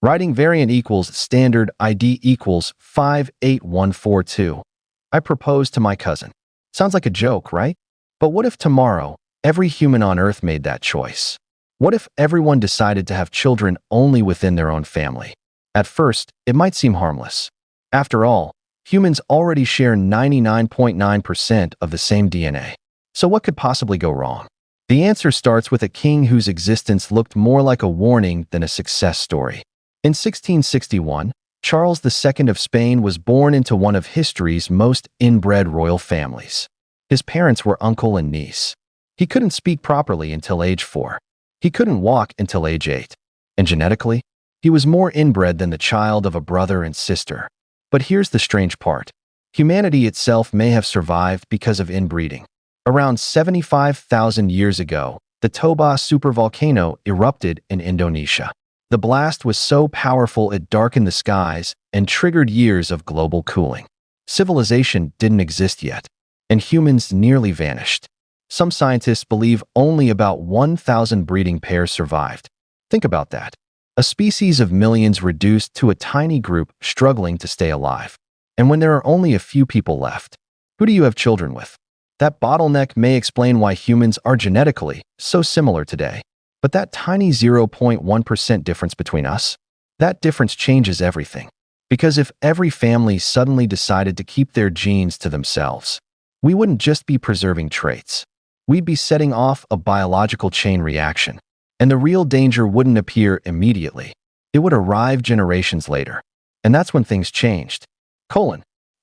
Writing variant equals standard ID equals 58142. I proposed to my cousin. Sounds like a joke, right? But what if tomorrow, every human on Earth made that choice? What if everyone decided to have children only within their own family? At first, it might seem harmless. After all, humans already share 99.9% of the same DNA. So what could possibly go wrong? The answer starts with a king whose existence looked more like a warning than a success story. In 1661, Charles II of Spain was born into one of history's most inbred royal families. His parents were uncle and niece. He couldn't speak properly until age 4. He couldn't walk until age 8. And genetically, he was more inbred than the child of a brother and sister. But here's the strange part. Humanity itself may have survived because of inbreeding. Around 75,000 years ago, the Toba supervolcano erupted in Indonesia. The blast was so powerful it darkened the skies and triggered years of global cooling. Civilization didn't exist yet, and humans nearly vanished. Some scientists believe only about 1,000 breeding pairs survived. Think about that. A species of millions reduced to a tiny group struggling to stay alive. And when there are only a few people left, who do you have children with? That bottleneck may explain why humans are genetically so similar today. But that tiny 0.1% difference between us, that difference changes everything. Because if every family suddenly decided to keep their genes to themselves, we wouldn't just be preserving traits. We'd be setting off a biological chain reaction. And the real danger wouldn't appear immediately. It would arrive generations later. And that's when things changed.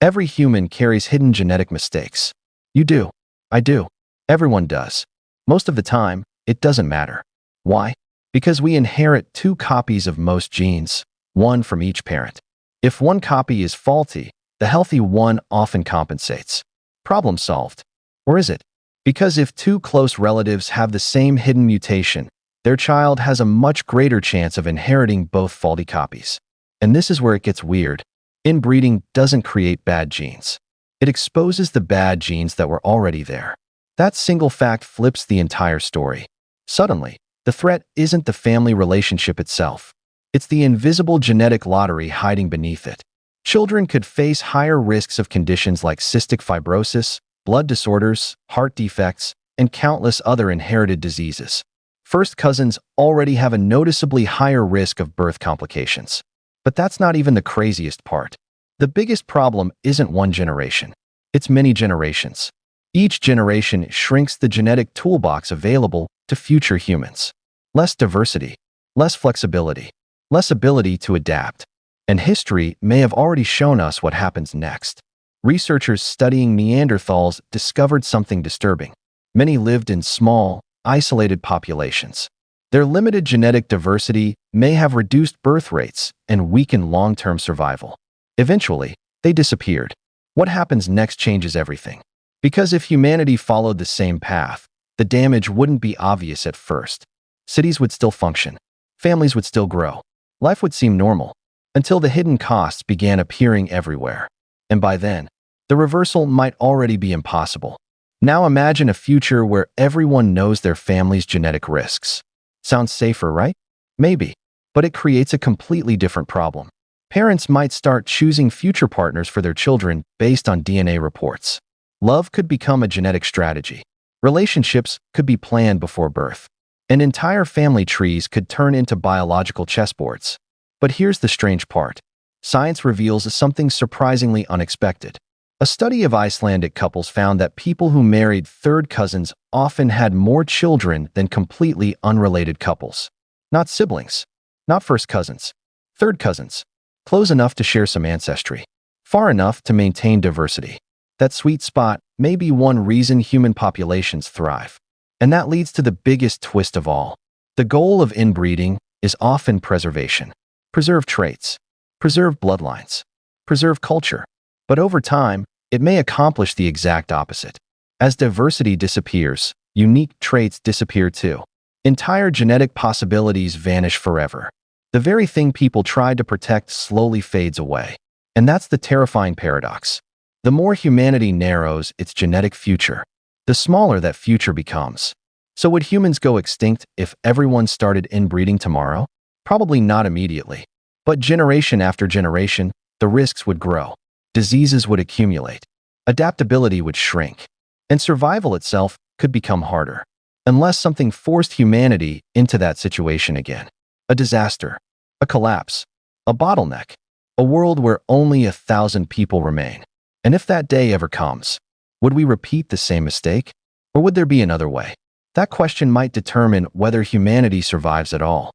Every human carries hidden genetic mistakes. You do. I do. Everyone does. Most of the time, it doesn't matter. Why? Because we inherit 2 copies of most genes, one from each parent. If one copy is faulty, the healthy one often compensates. Problem solved. Or is it? Because if 2 close relatives have the same hidden mutation, their child has a much greater chance of inheriting both faulty copies. And this is where it gets weird. Inbreeding doesn't create bad genes. It exposes the bad genes that were already there. That single fact flips the entire story. Suddenly, the threat isn't the family relationship itself. It's the invisible genetic lottery hiding beneath it. Children could face higher risks of conditions like cystic fibrosis, blood disorders, heart defects, and countless other inherited diseases. First cousins already have a noticeably higher risk of birth complications. But that's not even the craziest part. The biggest problem isn't one generation. It's many generations. Each generation shrinks the genetic toolbox available to future humans. Less diversity, less flexibility, less ability to adapt. And history may have already shown us what happens next. Researchers studying Neanderthals discovered something disturbing. Many lived in small, isolated populations. Their limited genetic diversity may have reduced birth rates and weakened long-term survival. Eventually, they disappeared. What happens next changes everything. Because if humanity followed the same path, the damage wouldn't be obvious at first. Cities would still function. Families would still grow. Life would seem normal, until the hidden costs began appearing everywhere. And by then, the reversal might already be impossible. Now imagine a future where everyone knows their family's genetic risks. Sounds safer, right? Maybe. But it creates a completely different problem. Parents might start choosing future partners for their children based on DNA reports. Love could become a genetic strategy. Relationships could be planned before birth. And entire family trees could turn into biological chessboards. But here's the strange part. Science reveals something surprisingly unexpected. A study of Icelandic couples found that people who married third cousins often had more children than completely unrelated couples. Not siblings, not first cousins, third cousins, close enough to share some ancestry, far enough to maintain diversity. That sweet spot may be one reason human populations thrive. And that leads to the biggest twist of all. The goal of inbreeding is often preservation. Preserve traits, preserve bloodlines, preserve culture. But over time, it may accomplish the exact opposite. As diversity disappears, unique traits disappear too. Entire genetic possibilities vanish forever. The very thing people tried to protect slowly fades away. And that's the terrifying paradox. The more humanity narrows its genetic future, the smaller that future becomes. So would humans go extinct if everyone started inbreeding tomorrow? Probably not immediately. But generation after generation, the risks would grow. Diseases would accumulate. Adaptability would shrink. And survival itself could become harder. Unless something forced humanity into that situation again. A disaster. A collapse. A bottleneck. A world where only 1,000 people remain. And if that day ever comes, would we repeat the same mistake? Or would there be another way? That question might determine whether humanity survives at all.